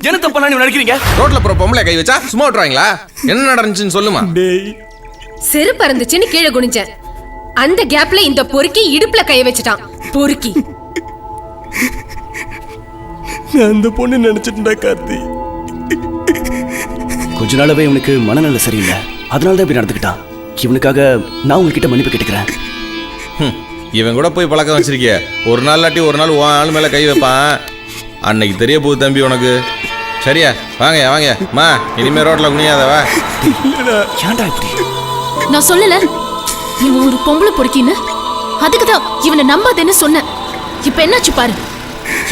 என்ன தப்பா நீங்க நினைக்கிறீங்க? ரோட்ல போற பொம்பளை கை வச்சா சும்மா விட்டுறாங்களா? என்ன நடந்துச்சுன்னு சொல்லுமா. செருப்பு இருந்துச்சுன்னு கீழே குனிஞ்சேன். அந்த கேப்ல இந்த பொறுக்கி இடுப்புல கை வச்சுட்டான். பொறுக்கி நான் அந்த பொண்ணு நினைச்சிட்டா கார்த்தி. கொஞ்ச நாளாவே இவனுக்கு மனநல சரியில்லை, அதனாலதான் இப்படி நடந்துக்கிட்டான். இவனுக்காக நான் உங்ககிட்ட மன்னிப்பு கேட்டுக்கிறேன். இவன் கூட போய் பழக்கம் வச்சிருக்கிய. ஒரு நாள் இல்லாட்டி ஒரு நாள் உன் ஆள் மேல கை வைப்பான். அன்னைக்கு தெரிய போகுது தம்பி உனக்கு. சரியா? வாங்க வாங்க மா, இனிமே ரோட்ல குனியாதவா. ஏன்டா இப்படி? நான் சொல்லல இவன் ஒரு பொம்பளை பொறுக்கின்னு. அதுக்குதான் இவனை நம்பாதேன்னு சொன்னேன். இப்ப என்னாச்சு பாரு,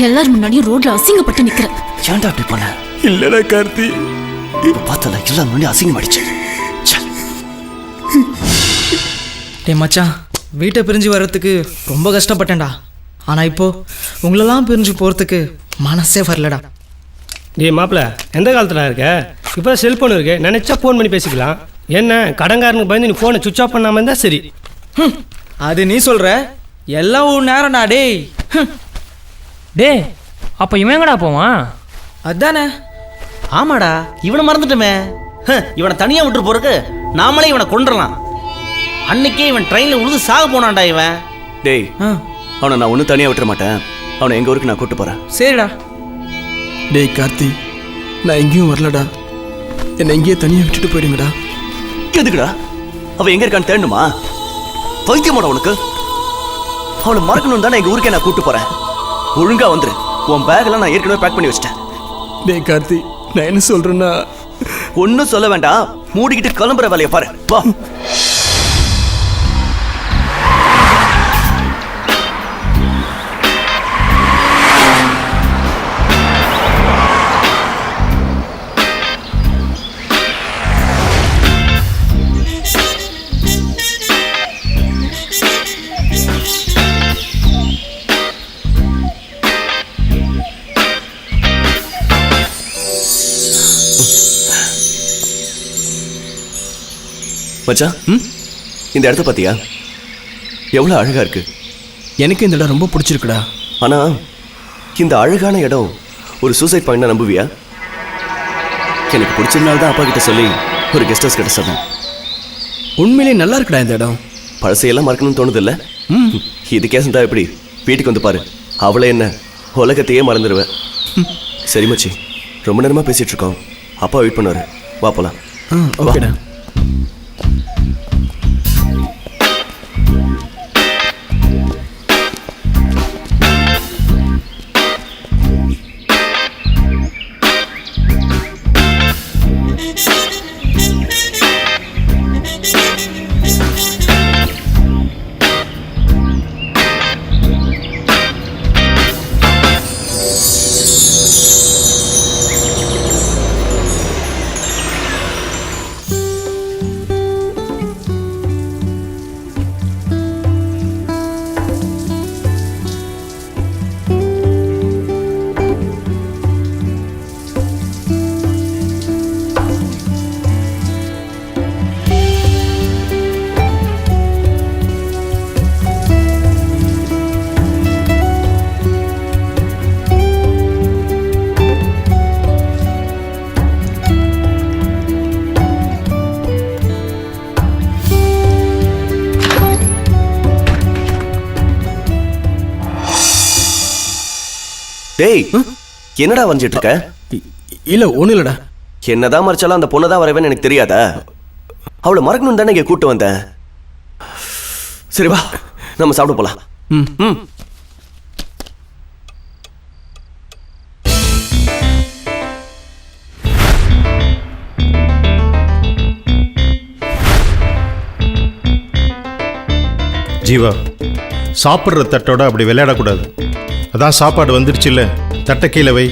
எல்லாரும் முன்னாடியும் ரோட்ல அசிங்கப்பட்டு நிக்கிற. ஏன்டா அப்படி பண்ண? இல்லடா கார்த்தி, இப்ப பார்த்தல எல்லாம் முன்னாடி அசிங்கமாயிடுச்சு. டேய் மச்சான், வீட்டை பிரிஞ்சு வர்றதுக்கு ரொம்ப கஷ்டப்பட்டேன்டா. ஆனால் இப்போ உங்களெல்லாம் பிரிஞ்சு போகிறதுக்கு மனசே வரலடா. டேய் மாப்பிள்ள, எந்த காலத்தில் இருக்க? இப்போ செல்ஃபோன் இருக்கு, நினச்சா ஃபோன் பண்ணி பேசிக்கலாம். என்ன கடன்காரனுக்கு பயந்து நீ ஃபோனை சுவிட்ச் ஆஃப் பண்ணாமல் இருந்தால் சரி. அது நீ சொல்கிற, எல்லாம் ஒரு நேரம்டா. டேய் டேய், அப்போ இவங்கடா போவான்? அதானே. ஆமாடா, இவனை மறந்துட்டுமே. இவனை தனியா விட்டு போறக்கு நாமளே இவனை கொண்டுடலாம். அன்னைக்கே இவன் ட்ரெயினில் உழுது சாக போனான்டா இவன். டேய், அவனை நான் ஒன்றும் தனியாக விட்டுற மாட்டேன். அவனை எங்கள் ஊருக்கு நான் கூப்பிட்டு போகிறேன். சரிடா. டேய் கார்த்தி, நான் எங்கேயும் வரலடா. என்னை எங்கேயே தனியாக விட்டுட்டு போயிடுங்கடா. எதுக்குடா? அவன் எங்கே இருக்கான்னு தேடணுமா? பைத்தியமாடா உனக்கு? அவனை மறக்கணும் தானே எங்கள் ஊருக்கே நான் கூப்பிட்டு போகிறேன். ஒழுங்காக வந்துரு. உன் பேக்கெல்லாம் நான் ஏற்கனவே பேக் பண்ணி வச்சிட்டேன். டேய் கார்த்தி, நான் என்ன சொல்கிறேன்னா, ஒன்றும் சொல்ல வேண்டாம், மூடிக்கிட்டு கிளம்புற வேலையை பாரு. வா. மச்சான், இந்த இடத்த பார்த்தியா? எவ்வளோ அழகா இருக்கு. எனக்கு இந்த இடம் ரொம்ப பிடிச்சிருக்குடா. ஆனா இந்த அழகான இடம் ஒரு சூசைட் பாயிண்ட் நம்புவியா? எனக்கு பிடிச்சதுனால தான் அப்பா கிட்ட சொல்லி ஒரு கெஸ்ட் ஹவுஸ் கிட்ட சொன்னேன். உண்மையிலேயே நல்லா இருக்குடா இந்த இடம். பழசையெல்லாம் மறக்கணும்னு தோணுது இல்லை? இதுக்கே இருந்தா எப்படி? வீட்டுக்கு வந்து பாரு, அவளை என்ன உலகத்தையே மறந்துடுவேன். சரி மச்சி, ரொம்ப நேரமா பேசிட்டு இருக்கோம். அப்பா வெயிட் பண்ணுவாரு, வா போலாம். ஓகேடா. டேய், என்னடா வரைஞ்சிட்டு இருக்க? இல்ல ஒண்ணு இல்லடா. என்னதான் மறைச்சாலும் அந்த பொண்ணை தான் வரவேன்னு எனக்கு தெரியாதா? அவளை மறக்கணும் தானே இங்கே கூட்டு வந்தேன். சரி வா, நம்ம சாப்பிட போலாம். ஜீவா, சாப்பிட்ற தட்டோட அப்படி விளையாடக்கூடாது. அதான் சாப்பாடு வந்துருச்சு இல்லை, தட்டை கீழே வை.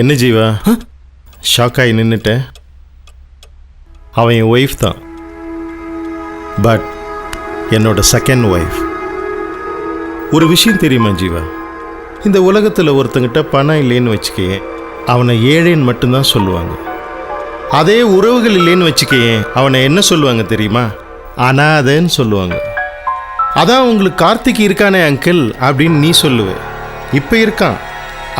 என்ன ஜீவா ஷாக் ஆகி நின்றுட்டேன். அவன் என் ஒய்ஃப் தான், பட் என்னோட செகண்ட் ஒய்ஃப். ஒரு விஷயம் தெரியுமா ஜீவா, இந்த உலகத்தில் ஒருத்தங்கிட்ட பணம் இல்லைன்னு வச்சுக்கேன், அவனை ஏழைன்னு மட்டும்தான் சொல்லுவாங்க. அதே உறவுகள் இல்லைன்னு வச்சுக்கேன், அவனை என்ன சொல்லுவாங்க தெரியுமா? அனாதைன்னு சொல்லுவாங்க. அதான் உங்களுக்கு கார்த்திக் இருக்கானே அங்கிள் அப்படின்னு நீ சொல்லுவ. இப்போ இருக்கான்,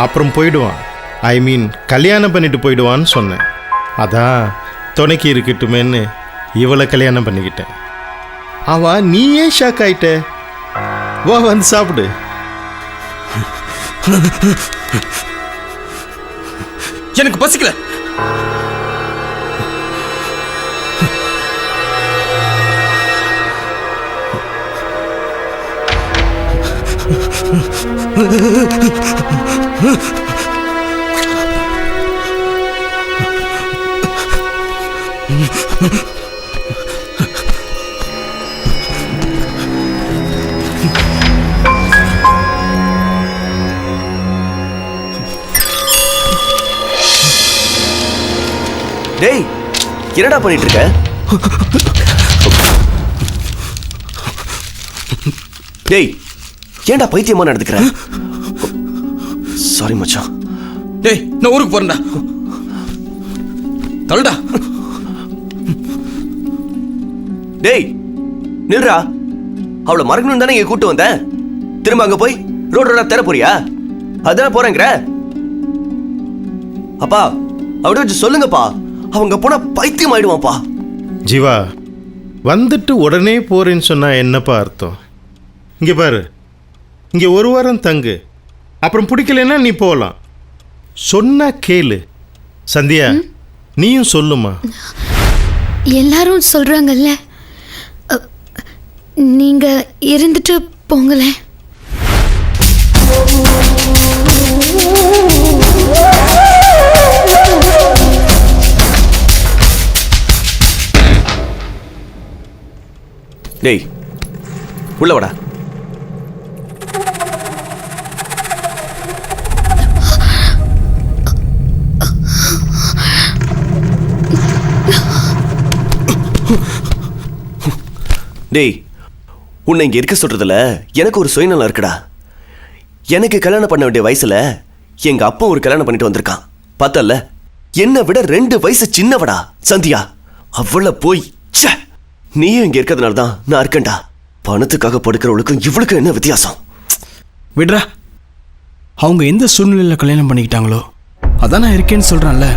அப்புறம் போயிடுவான். ஐ மீன் கல்யாணம் பண்ணிட்டு போயிடுவான்னு சொன்னேன். அதான் துணைக்கு இருக்கட்டுமேன்னு இவளை கல்யாணம் பண்ணிக்கிட்டேன். அவன் நீ ஏன் ஷாக் ஆயிட்ட? வா வந்து சாப்பிடு. எனக்கு பசிக்கல. டேய் என்னடா பண்ணிட்டு இருக்க? டேய் ஏன்டா பைத்தியமா நடந்துக்கிற? சாரி மச்சான். டேய் நான் ஊருக்கு போறேன்டா. தள்ளுடா. டேய் நில்றா. அவளை மறக்கணும் தானே இங்க கூட்டு வந்தேன். திரும்ப அங்க போய் ரோடோட தர போறியா? அதான் போறேங்கிற. அப்பா அவட வச்சு சொல்லுங்கப்பா, அவங்க போனா பைத்தியம் ஆயிடுவான்ப்பா. ஜீவா வந்துட்டு உடனே போறேன்னு சொன்னா என்னப்பா அர்த்தம்? இங்கே பாரு, இங்கே ஒரு வாரம் தங்கு, அப்புறம் பிடிக்கலன்னா நீ போகலாம். சொன்னா கேளு. சந்தியா நீயும் சொல்லுமா. எல்லாரும் சொல்றாங்கல்ல, நீங்க இருந்துட்டு போங்களேன். டேய் உள்ள வாடா. டேய் உன்னை இங்க இருக்க சொல்றதுல எனக்கு ஒரு சுயநலம் இருக்குடா. எனக்கு கல்யாணம் பண்ண வேண்டிய வயசுல எங்க அப்பா ஒரு கல்யாணம் பண்ணிட்டு வந்திருக்கான். பார்த்தல்ல, என்னை விட 2 வயசு சின்னவடா சந்தியா. அவளை போய் நீயும் இங்க இருக்கிறதுனால தான் நான் இருக்கேன்டா. பணத்துக்காக படுக்கிறவளுக்கும் இவளுக்கும் என்ன வித்தியாசம்? விடுறா, அவங்க எந்த சூழ்நிலையில் கல்யாணம் பண்ணிக்கிட்டாங்களோ அதான் நான் இருக்கேன்னு சொல்றான்ல.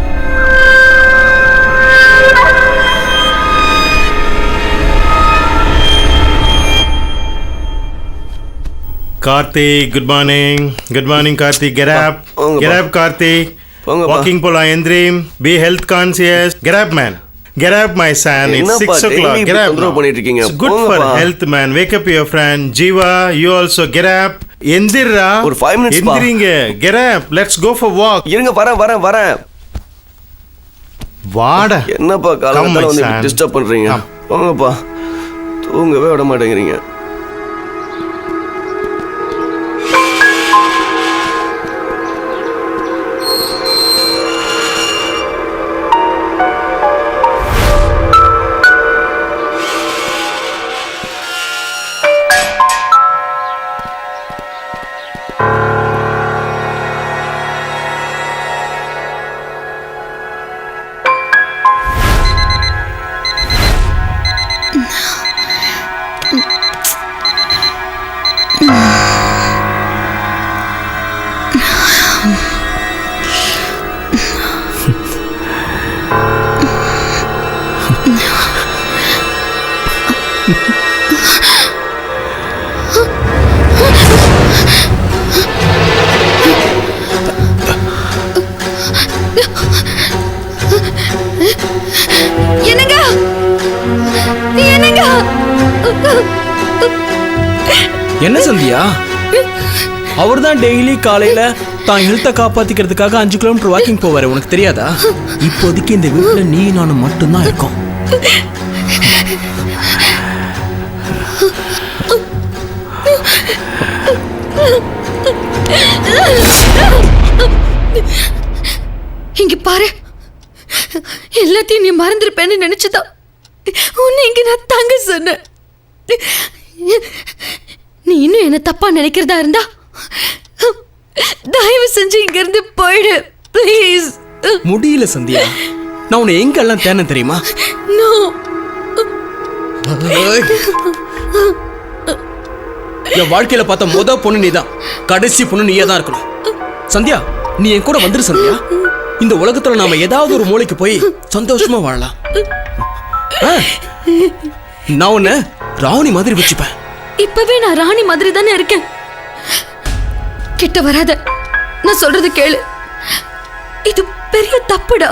Karthik good morning. Good morning Karthik. Get up. Get up Karthik. Walking போலாம். எந்திரீம். Be health conscious. Get up man. Get up my son. It's 6 o'clock. Get up. It's good for health man. Wake up your friend. Jiva, you also get up. எந்திரா. ஒரு 5 minutes பா. எந்திரிங்க. Get up. Let's go for walk. இருங்க வரேன். வாடா. என்னப்பா காலையில வந்து disturb பண்றீங்க? போங்கப்பா. தூங்கவே விட மாட்டேங்கிறீங்க. என்ன சந்தியா, அவர் தான் டெய்லி காலையில தான் ஹெல்த்தை காப்பாத்திக்கிறதுக்காக 5 கிலோமீட்டர் வாக்கிங் போவாரு. உனக்கு தெரியாதா? இப்போதைக்கு இந்த வீட்டுல நீ நானும் மட்டும்தான் இருக்கோம். இங்க பாரு, எல்லாத்தையும் நீ மறந்துருப்பேன்னு நினைச்சுதான் உன்னை இங்க நான் தங்க சொன்னேன். நீ இன்னும் என்ன தப்பா நினைக்கிறதா இருந்தா தயவு செஞ்சு இங்க இருந்து போயிடு ப்ளீஸ். முடியல சந்தியா, நான் உன்னை எங்கெல்லாம் தேனேன் தெரியுமா? நோ. என் வாழ்க்கையில பார்த்த முத பொண்ணு நீதான், கடைசி பொண்ணு நீயே தான் இருக்கணும். சந்தியா, நீ என் கூட வந்துரு சந்தியா. இந்த உலகத்துல நாம ஏதாவது ஒரு மூலைக்கு போய் சந்தோஷமா வாழலாம். நான் உன்னை ராணி மாதிரி வச்சுப்பேன். இப்பவே நான் ராணி மாதிரி தானே இருக்கேன். கிட்ட வராத, நான் சொல்றது கேளு. இது பெரிய தப்புடா.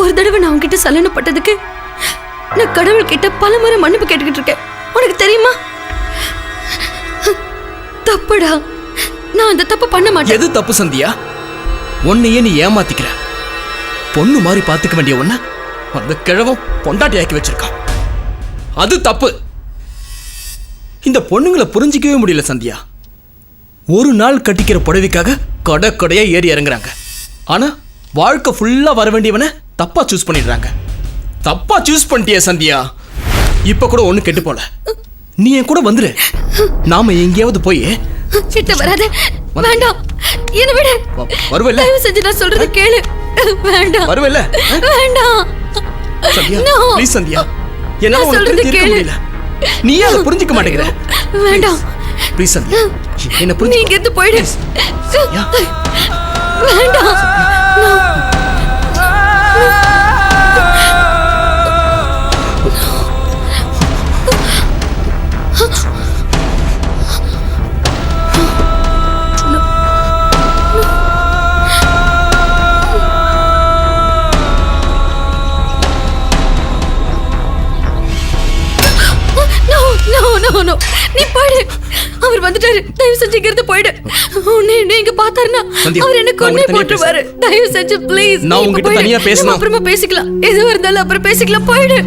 ஒரு தடவை நான் உன்கிட்ட சலனப்பட்டதுக்கு நான் கடவுள் கிட்ட பல முறை மன்னிப்பு கேட்டுக்கிட்டு இருக்கேன். உனக்கு தெரியுமா? தப்புடா. நான் அந்த தப்பு பண்ண மாட்டேன். எது தப்பு சந்தியா? உன்னையே நீ ஏமாத்திக்கிற. பொண்ணு மாதிரி பாத்துக்க வேண்டிய ஒன்ன அந்த கிழவன் பொண்டாட்டியாக்கி வச்சிருக்கான். அது தப்பு. இந்த பொண்ணுங்களை புரிஞ்சிக்கவே முடியல சந்தியா. ஒரு நாள் கட்டிக்கிற புடவைக்காக கடையா ஏறி இறங்குறாங்க. ஆனா வாழ்க்கை ஃபுல்லா வர வேண்டியவனை தப்பா சூஸ் பண்ணிடுறாங்க. தப்பா சூஸ் பண்ணிட்டிய சந்தியா. இப்ப கூட ஒண்ணு கெட்டு போல. நீ என் கூட வந்துரு. நாம எங்கேயாவது போய். கிட்ட வராத. வேண்டாம், என்ன விடு. வருவல்ல? தயவு செஞ்சு நான் சொல்றது கேளு. வேண்டாம். வருவல்ல? வேண்டாம். சந்தியா, No. ப்ளீஸ் சந்தியா. என்னால நான் உனக்கு சொல்றது புரிஞ்சிக்க கேளு. முடியல. நீயே அதை புரிஞ்சிக்க மாட்டேங்கிற. வேண்டாம். ப்ளீஸ் சந்தியா, என்ன நீ புரிஞ்சிக்க. இங்க இருந்து போயிடு. சந்தியா. வேண்டாம். No. No, நீ போயிடு. அவர் வந்துட்டாரு. தயவு செஞ்சு இங்க இருந்து போயிடு. உன்னை இங்க பார்த்தாருன்னா சந்தியா, அவர் என்ன கொன்னே நான் உன்கிட்ட போட்டுருவாரு. தயவு செஞ்சு ப்ளீஸ். நான் உன்கிட்ட தனியா பேசணும். அப்புறமா பேசிக்கலாம். எதுவா இருந்தாலும் அப்புறம் பேசிக்கலாம். போயிடு.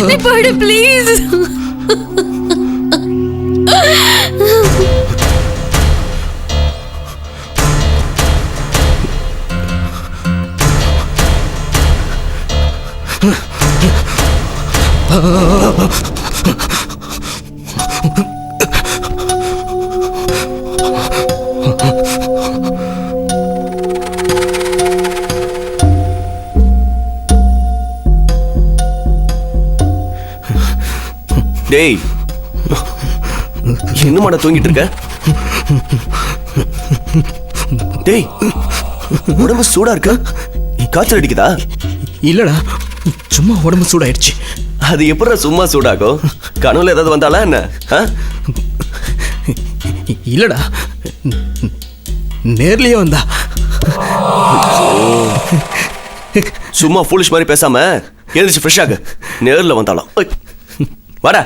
நீ போயிடு ப்ளீஸ். டேய், இன்னுமாடா தூங்கிட்டு இருக்க? டேய், உடம்பு சூடா இருக்க? காய்ச்சல் அடிக்குதா? இல்லடா, சும்மா உடம்பு சூடாயிடுச்சு. அது எப்படா சும்மா சூடாகும்? கனவுல ஏதாவது வந்தாலா என்ன? இல்லடா, நேர்லயே வந்தா. சும்மா ஃபூலிஷ் மாதிரி பேசாம எழுந்திரிச்சு ஃப்ரெஷ் ஆகு. நேர்ல வந்தாலும் வாடா.